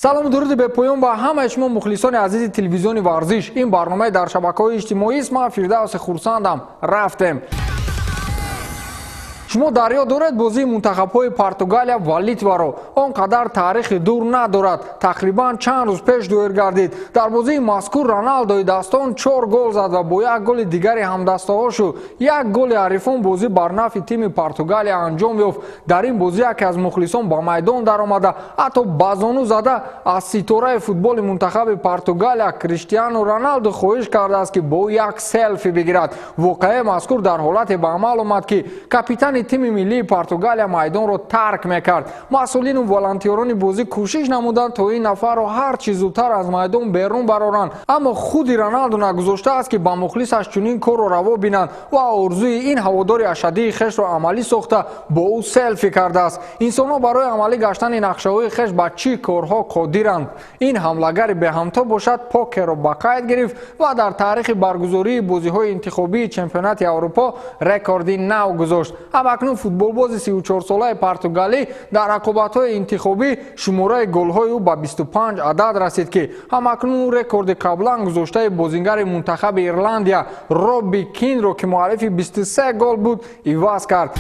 салому дуруди бепоён ба ҳамаи шумо мухлисони азизи телевизиони варзиш. Ин барномаи дар шабакаҳои иҷтимоист. Ман Фирдавси хурсандам. Рафтем. шумо дар ёд доред бозии мунтахабҳои Португалия ва Литваро он қадар таърихи дур надорад. Тақрибан чанд рӯз пеш доир гардид. Дар бозии мазкур Роналдои дастон 4 гол зад ва бо як голи дигари ҳамдастаҳошу як голи ҳарифон бозӣ бар нафи тими Португалия анҷом ёфт. Дар ин бозӣ яке аз мухлисон ба майдон даромада ҳатто ба зону зада аз ситораи футболи мунтахаби Португалия Криштиану Роналду хоҳиш кардааст ки бо як селфи бигирад. Воқеаи мазкур дар ҳолате ба амал омад ки капитани тими миллии Португалия майдонро тарк мекард. масъулину волонтёрони бозӣ кӯшиш намуданд то ин нафарро ҳар чӣ зудтар аз майдон берун бароранд, аммо худи Роналду нагузоштааст ки ба мухлисаш чунин корро раво бинанд ва орзуи ин ҳаводори ашадии хешро амалӣ сохта бо ӯ селфи кардааст. инсонҳо барои амалӣ гаштани нақшаҳои хеш ба чӣ корҳо қодиранд? ин ҳамлагари беҳамто бошад покерро ба қайд гирифт ва дар таърихи баргузории бозиҳои интихобии чемпионати Аврупо рекорди нав гузошт. ҳамакнун футболбози 34-солаи португалӣ дар рақобатҳои интихобӣ шумораи голҳои ӯ ба 25 адад расид ки ҳамакнун рекорди қаблан гузоштаи бозингари мунтахаби Ирландия Робби Кинро ки муаллифи 23 гол буд иваз кард.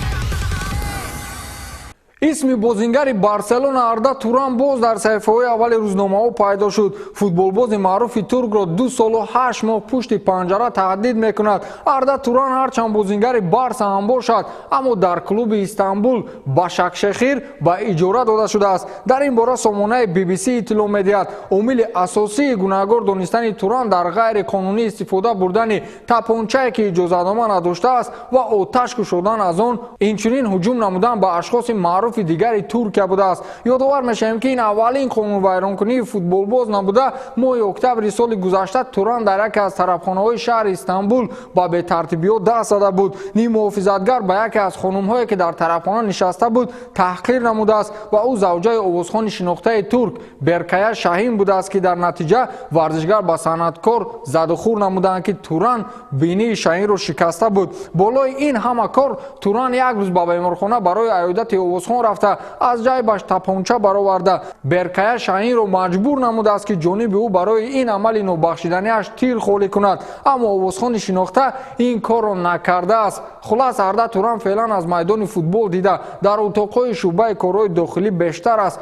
исми бозингари Барселона Арда Туран боз дар саҳифаҳои аввали рӯзномаҳо пайдо шуд. футболбози маъруфи туркро 2 солу 8 моҳ пушти панҷара таҳдид мекунад. Арда Туран ҳарчанд бозингари Барса ҳам бошад, аммо дар клуби Истанбул Башакшехир ба иҷора дода шудааст. дар ин бора сомонаи BBC иттилоъ медиҳад. омили асосии гунаҳгор донистани Туран дар ғайриқонунӣ истифода бурдани тапончае ки иҷозатнома надоштааст ва оташ кушодан аз он, инчунин ҳуҷум намудан ба ашхоси маъруф дигари Туркия будааст. ёдовар мешавем ки ин аввалин қонунвайронкунии футболбоз набуда. моҳи октябри соли гузашта Туран дар яке аз тарабхонаҳои шаҳри Истанбул ба бетартибиёт даст зада буд. нимуҳофизатгар ба яке аз хонумҳое ки дар тарабхона нишаста буд таҳқир намудааст ва ӯ завҷаи овозхони шинохтаи турк Беркая Шаҳин будааст ки дар натиҷа варзишгар ба санъаткор задухӯр намуданд ки Туран бинии Шаҳинро шикаста буд. болои ин ҳама кор Туран як рӯз ба беморхона барои аёдати овозхон рафта аз ҷайбаш тапонча бароварда Беркая Шаҳинро маҷбур намудааст ки ҷониби ӯ барои ин амали нобахшиданиаш тир холӣ кунад, аммо овозхони шинохта ин корро накардааст. хулас Арда Туран феълан аз майдони футбол дида дар утоқҳои шуъбаи корҳои дохилӣ бештар аст.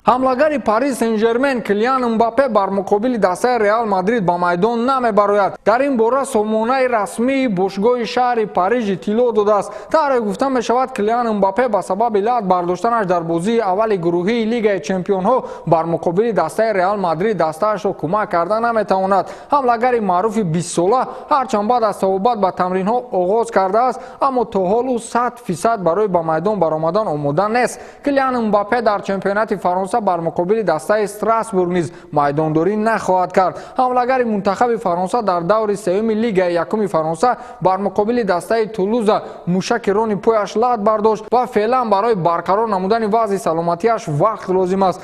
ҳамлагари Парис Сен-Жермен Килиан Мбаппе бар муқобили дастаи Реал Мадрид ба майдон намебарояд. дар ин бора сомонаи расмии бошгоҳи шаҳри Париж иттилоъ додааст. таъре гуфта мешавад Килиан Мбаппе ба сабаби лағв бардоштанаш дар бозии аввали гурӯҳии Лигаи Чемпионҳо бар муқобили дастаи Реал Мадрид дастаашро кӯмак карда наметавонад. ҳамлагари маъруфи 20-сола ҳарчанд баъд аз тавобат ба тамринҳо оғоз кардааст, аммо то ҳол ӯ 100% барои ба майдон баромадан омода нест. Килиан Мбаппе дар чемпионати Фаронса бар муқобили дастаи Страсбург низ майдондорӣ нахоҳад кард. ҳамлагари мунтахаби Фаронса дар даври сеюми Лигаи якуми Фаронса бар муқобили дастаи Тулуза мушаки рони пояш лад бардошт ва феълан барои барқарор намудани вазъи саломатиаш вақт лозим аст.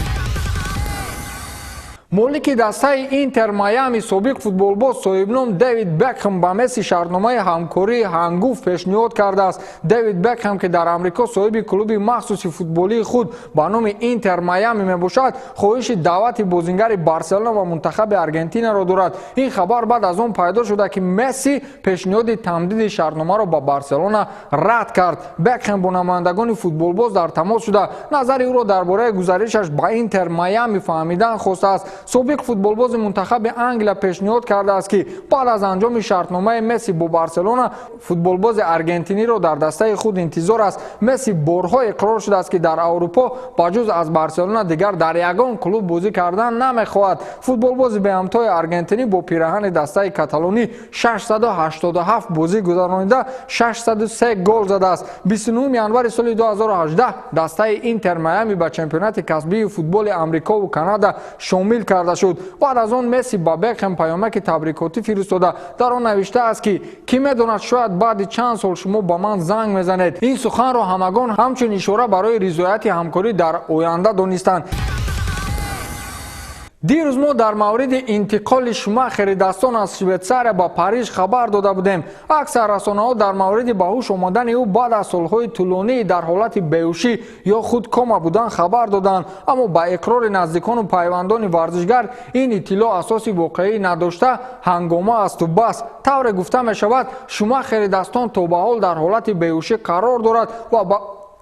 молики дастаи Интер Майами собиқ футболбоз соҳибном Дэвид Бекхэм ба Месси шартномаи ҳамкории ҳангуф пешниҳод кардааст. Дэвид Бекхэм ки дар Амрико соҳиби клуби махсуси футболии худ ба номи Интер Майами мебошад, хоҳиши даъвати бозингари Барселона ва мунтахаби Аргентинаро дорад. ин хабар баъд аз он пайдо шуда ки Месси пешниҳоди тамдиди шартномаро ба Барселона рад кард. Бекхэм бо намояндагони футболбоз дар тамос шуда назари ӯро дар бораи гузаришаш ба Интер Майами фаҳмидан хостааст. собиқ футболбози мунтахаби Англия пешниҳод кардааст ки баъд аз анҷоми шартномаи Месси бо Барселона футболбози аргентиниро дар дастаи худ интизор аст. Месси борҳо иқрор шудааст ки дар Аврупо ба ҷуз аз Барселона дигар дар ягон клуб бозӣ кардан намехоҳад. футболбози беҳамтои аргентинӣ бо пираҳани дастаи каталонӣ 687 бозӣ гузаронида 603 гол задааст. 29 январи соли 2018 дастаи Интер Майами ба чемпионати касбии футболи Амрикову Канада шомил карда шуд. баъд аз он Месси ба Бекхэм паёмаки табрикотӣ фиристода дар он навиштааст ки кӣ медонад шояд баъди чанд сол шумо ба ман занг мезанед. ин суханро ҳамагон ҳамчун ишора барои ризояти ҳамкорӣ дар оянда донистанд. دیروز ما در مورد انتقال شوماخر دستان از شویتساریا به پاریژ خبر داده بودیم. اکثر رسانه‌ها در مورد به هوش آمدن او بعد از سال‌های طولانی در حالت بیهوشی یا خود کما بودن خبر دادند، اما با اقرار نزدیکان و پیوندان ورزشگر این اطلاع اساس واقعی نداشته هنگامه است و بس. طور گفته می شود شوماخر دستان تا به حال در حالت بیهوشی قرار دارد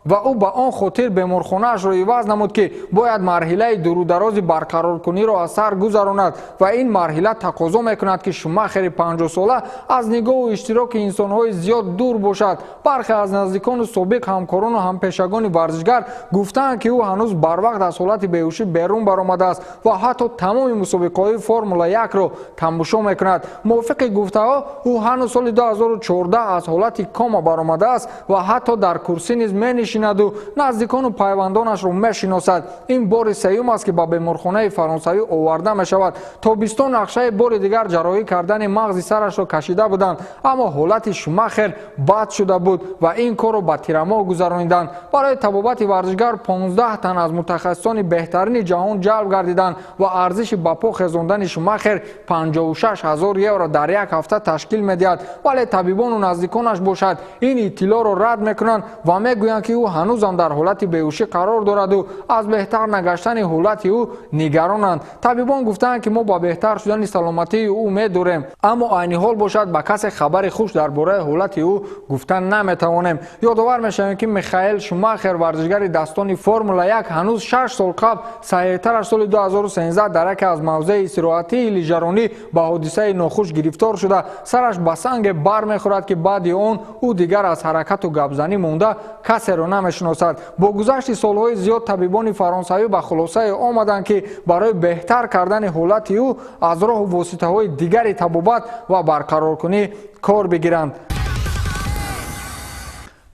و او به آن خاطر بیمارخانه‌اش را عوض نمود که باید مرحله دورودراز برقرارکنی را از سر گذراند و این مرحله تقاضا میکند که شوماخر 50 ساله از نگاه و اشتراک انسان‌های زیاد دور باشد. برخی از نزدیکان و سابق همکاران و همپیشگان ورزشگر گفتند که او هنوز بر وقت از حالت بیهوشی بیرون برآمده است و حتی تمام مسابقه‌های فرمول 1 را تماشا میکند. موافق گفته‌ها او هنوز سال 2014 از حالت کما برآمده است و حتی در کرسی نیز و نزدیکان و پیوندانش را میشناسد. این بار سوم است که به بیمارخانه فرانسوی آورده می شود. تابستان نقشه بار دیگر جراحی کردن مغز سرش را کشیده بودند، اما حالت شوماخر بد شده بود و این کار را به تیرما گذراندند. برای طبابت ورزشگر 15 تن از متخصصان بهترین جهان جلب گردیدند و ارزش به پا خزاندن شوماخر 56,000 یورو در یک هفته تشکیل می‌دهد. ولی طبیبان و نزدیکانش باشد این اطلاع را رد میکنند و میگویند که او هنوز هم در حالت بیهوشی قرار دارد و از بهتر نگشتن حالت او نگرانند. طبیبان گفتند که ما با بهتر شدن سلامتی او می‌داریم، اما عین حال باشد به کسی خبر خوش درباره حالت او گفتن نمیتوانیم. یادآور میشویم که میخائیل شوماخر ورزشگر دستان فرمول 1 هنوز 6 سال قبل صحیح‌تر از سال 2013 در یک از موضع استراحتی لیژرانی به حادثه ناخوش گرفتار شده سرش به سنگ بر میخورد که بعد آن او دیگر از حرکت و گپزنی مونده کسی را نمیشناسد. با گذشت سالهای زیاد طبیبان فرانسوی به خلاصه آمدند که برای بهتر کردن حالت او از راه و واسطه های دیگر طبابت و برقرارکنی کار بگیرند.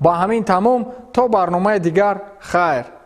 با همین تمام تا برنامه دیگر خیر.